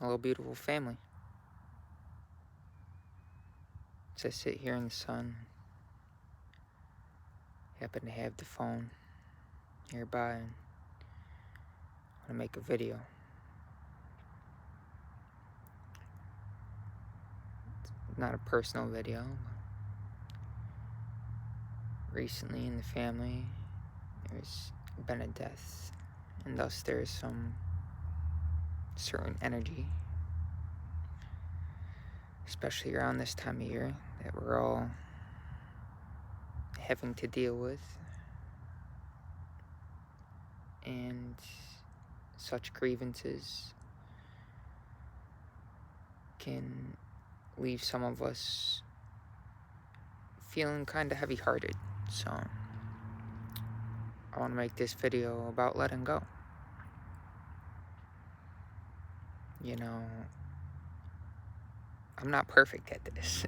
Hello, beautiful family. As I sit here in the sun, happen to have the phone nearby and want to make a video. It's not a personal video. Recently in the family, there's been a death, and thus there's some certain energy, especially around this time of year, that we're all having to deal with. And such grievances can leave some of us feeling kind of heavy-hearted. So I want to make this video about letting go. You know, I'm not perfect at this.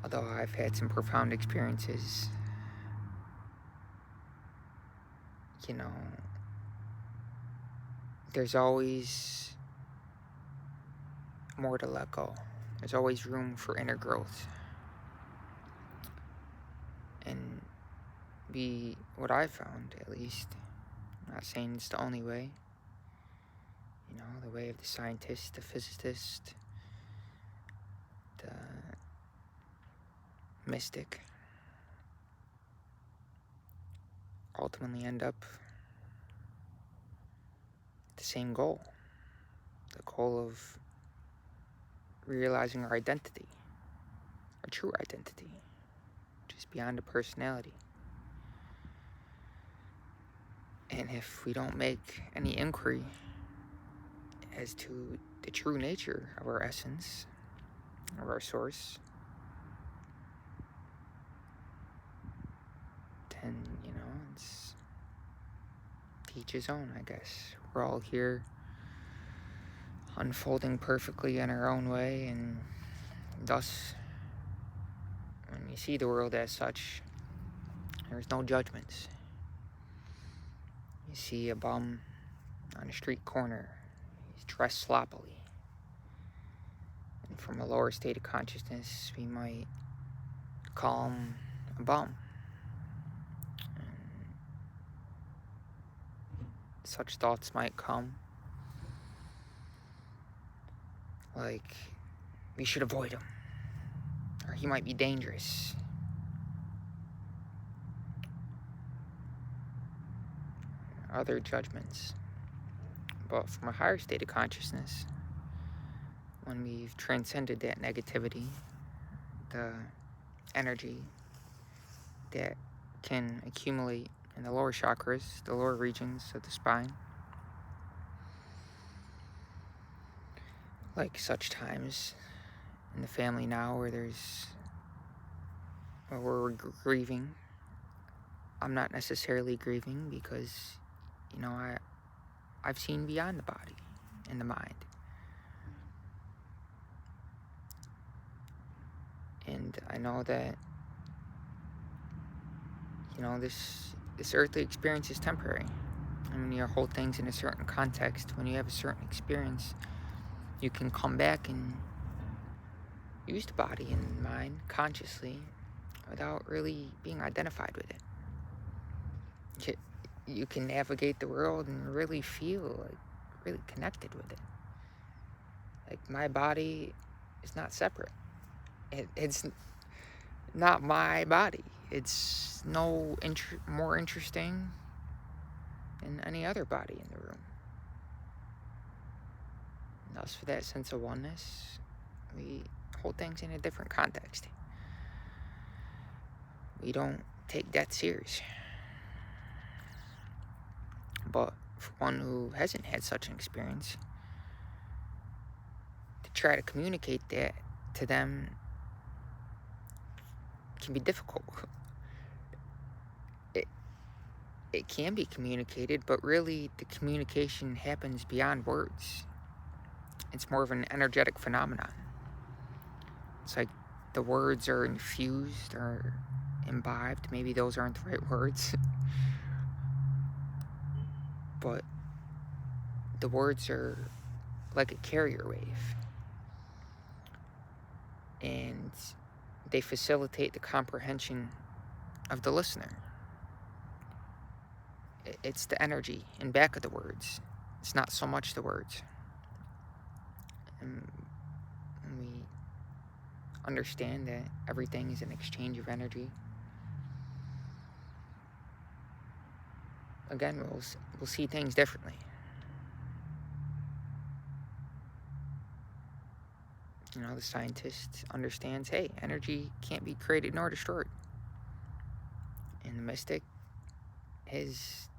Although I've had some profound experiences, you know, there's always more to let go. There's always room for inner growth. And what I've found, at least, I'm not saying it's the only way, you know, the way of the scientist, the physicist, the mystic, ultimately end up the same goal. The goal of realizing our identity, our true identity, just beyond a personality. And if we don't make any inquiry as to the true nature of our essence, of our source, then, you know, it's to each his own, I guess. We're all here unfolding perfectly in our own way, and thus, when you see the world as such, there's no judgments. You see a bum on a street corner, he's dressed sloppily. And from a lower state of consciousness, we might call him a bum. And such thoughts might come, like, we should avoid him, or he might be dangerous. Other judgments. But from a higher state of consciousness, when we've transcended that negativity, the energy that can accumulate in the lower chakras, the lower regions of the spine, like such times in the family now where we're grieving. I'm not necessarily grieving because, you know, I've seen beyond the body and the mind. And I know that, you know, this earthly experience is temporary. And when you hold things in a certain context, when you have a certain experience, you can come back and use the body and mind consciously without really being identified with it. You can navigate the world and really feel like really connected with it. Like, my body is not separate. It's not my body. It's no more interesting than any other body in the room. And thus, for that sense of oneness, we hold things in a different context. We don't take death serious. But for one who hasn't had such an experience, to try to communicate that to them can be difficult. It can be communicated, but really the communication happens beyond words. It's more of an energetic phenomenon. It's like the words are infused or imbibed. Maybe those aren't the right words. But the words are like a carrier wave, and they facilitate the comprehension of the listener. It's the energy in back of the words. It's not so much the words. And we understand that everything is an exchange of energy. Again, we'll see things differently. The scientist understands, hey, energy can't be created nor destroyed. And the mystic has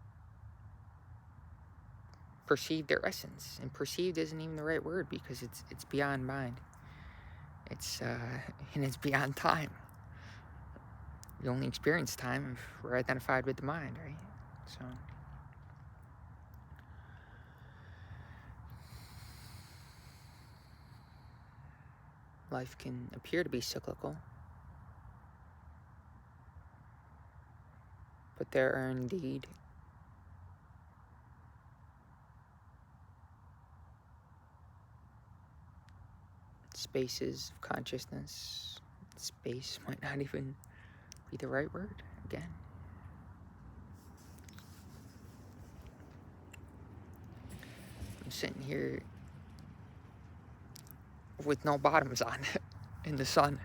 perceived their essence. And perceived isn't even the right word, because it's beyond mind. And it's beyond time. We only experience time if we're identified with the mind, right? So life can appear to be cyclical, but there are indeed spaces of consciousness. Space might not even be the right word again. I'm sitting here with no bottoms on in the sun.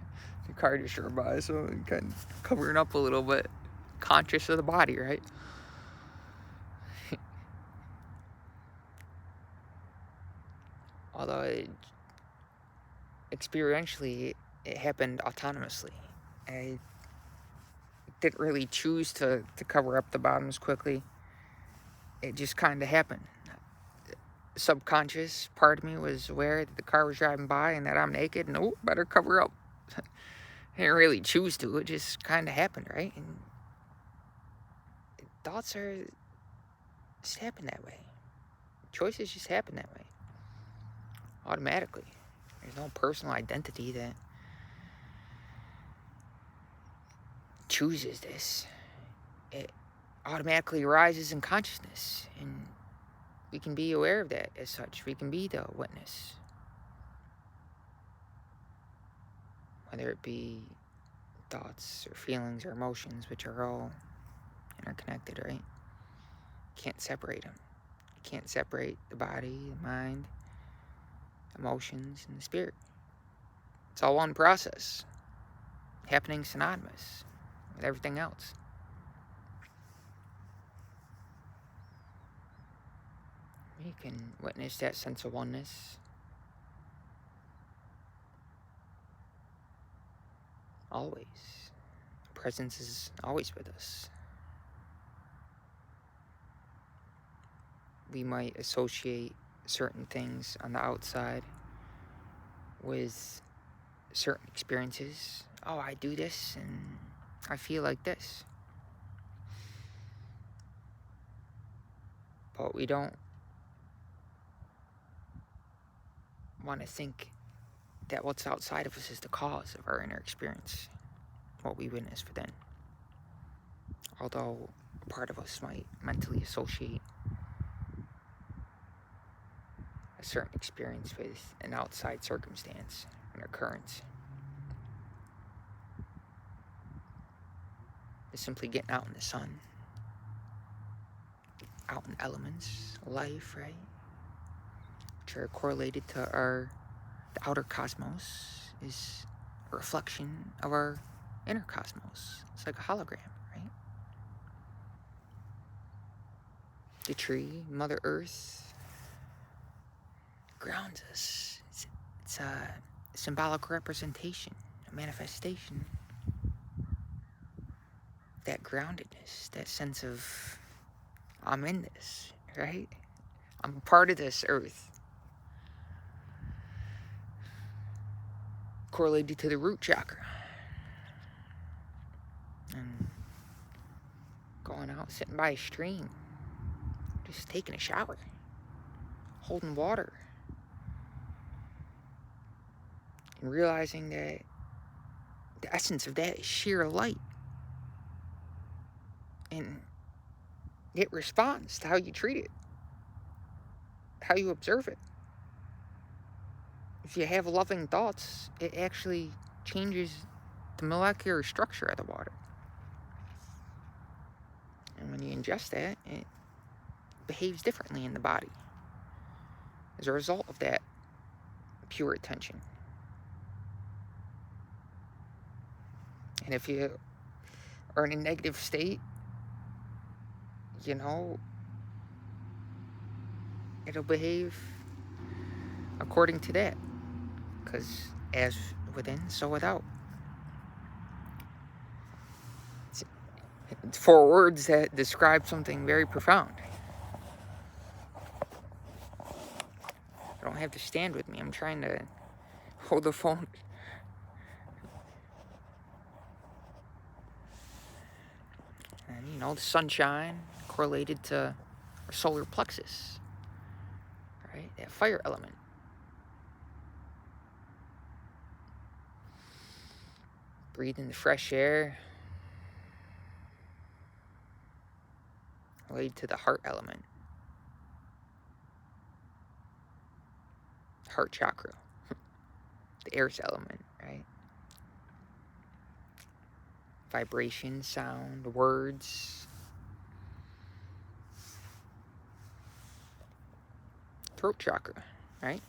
The car just drove by, so I'm kind of covering up a little bit, conscious of the body, right? Although experientially it happened autonomously. I didn't really choose to cover up the bottoms quickly. It just kind of happened. Subconscious part of me was aware that the car was driving by and that I'm naked and, oh, better cover up. I didn't really choose to. It just kind of happened, right? And thoughts just happen that way. Choices just happen that way. Automatically. There's no personal identity that chooses this. It automatically arises in consciousness, and we can be aware of that as such. We can be the witness. Whether it be thoughts or feelings or emotions, which are all interconnected, right? Can't separate them. Can't separate the body, the mind, emotions, and the spirit. It's all one process, happening synonymous with everything else. You can witness that sense of oneness always. Presence is always with us. We might associate certain things on the outside with certain experiences. Oh, I do this and I feel like this. But we don't want to think that what's outside of us is the cause of our inner experience, what we witness within. Although part of us might mentally associate a certain experience with an outside circumstance, an occurrence. It's simply getting out in the sun, out in elements, life, right? Which are correlated to the outer cosmos, is a reflection of our inner cosmos. It's like a hologram, right? The tree, Mother Earth, grounds us. It's a symbolic representation, a manifestation. That groundedness, that sense of, I'm in this, right? I'm a part of this earth. Correlated to the root chakra. And going out, sitting by a stream, just taking a shower, holding water, and realizing that the essence of that is sheer light. And it responds to how you treat it. how you observe it. If you have loving thoughts, it actually changes the molecular structure of the water. And when you ingest that, it behaves differently in the body as a result of that pure attention. And if you are in a negative state, it'll behave according to that. Because as within, so without. It's 4 words that describe something very profound. I don't have to stand with me. I'm trying to hold the phone. And, the sunshine correlated to our solar plexus, right? That fire element. Breathe in the fresh air. Related to the heart element. Heart chakra. The air's element, right? Vibration, sound, words. Throat chakra, right?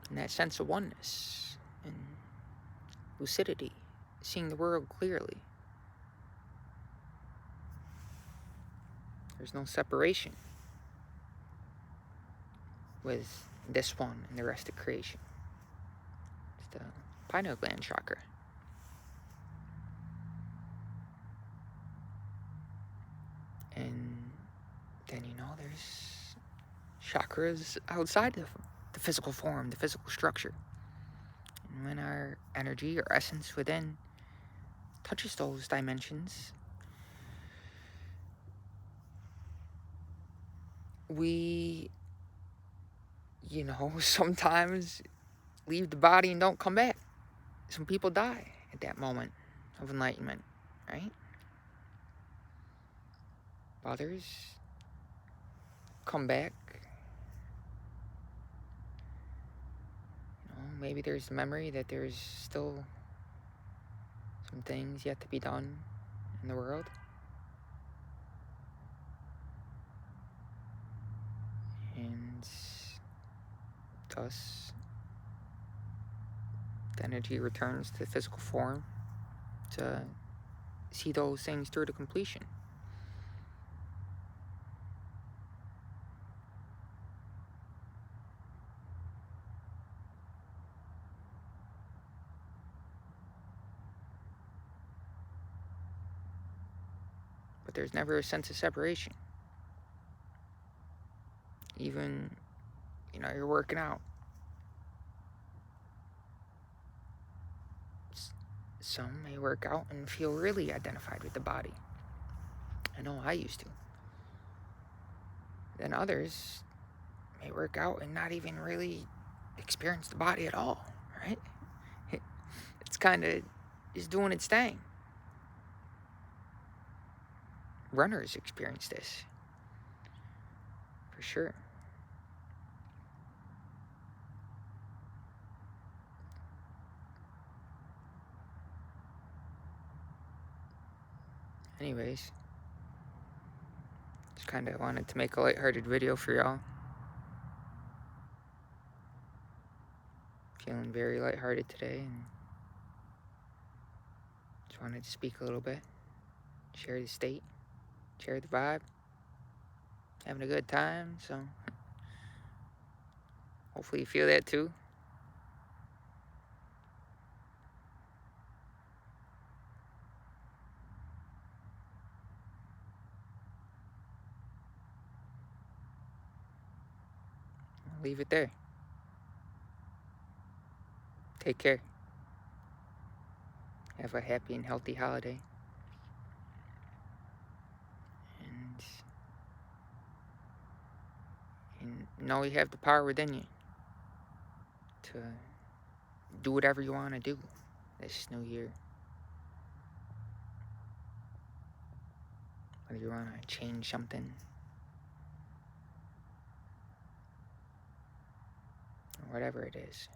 And that sense of oneness and lucidity, seeing the world clearly. There's no separation with this one and the rest of creation. It's the pineal gland chakra. And then, there's chakras outside of the physical form, the physical structure. And when our energy or essence within touches those dimensions, we, sometimes leave the body and don't come back. Some people die at that moment of enlightenment, right? Others come back. Maybe there's memory that there's still some things yet to be done in the world. And thus, the energy returns to physical form to see those things through to completion. But there's never a sense of separation. Even, you're working out. Some may work out and feel really identified with the body. I know I used to. Then others may work out and not even really experience the body at all, right? It's kind of just doing its thing. Runners experience this, for sure. Anyways, just kind of wanted to make a lighthearted video for y'all. Feeling very lighthearted today, and just wanted to speak a little bit, share the state, share the vibe, having a good time, so hopefully you feel that too. I'll leave it there. Take care. Have a happy and healthy holiday. And know you have the power within you to do whatever you want to do this new year. Whether you want to change something, or whatever it is.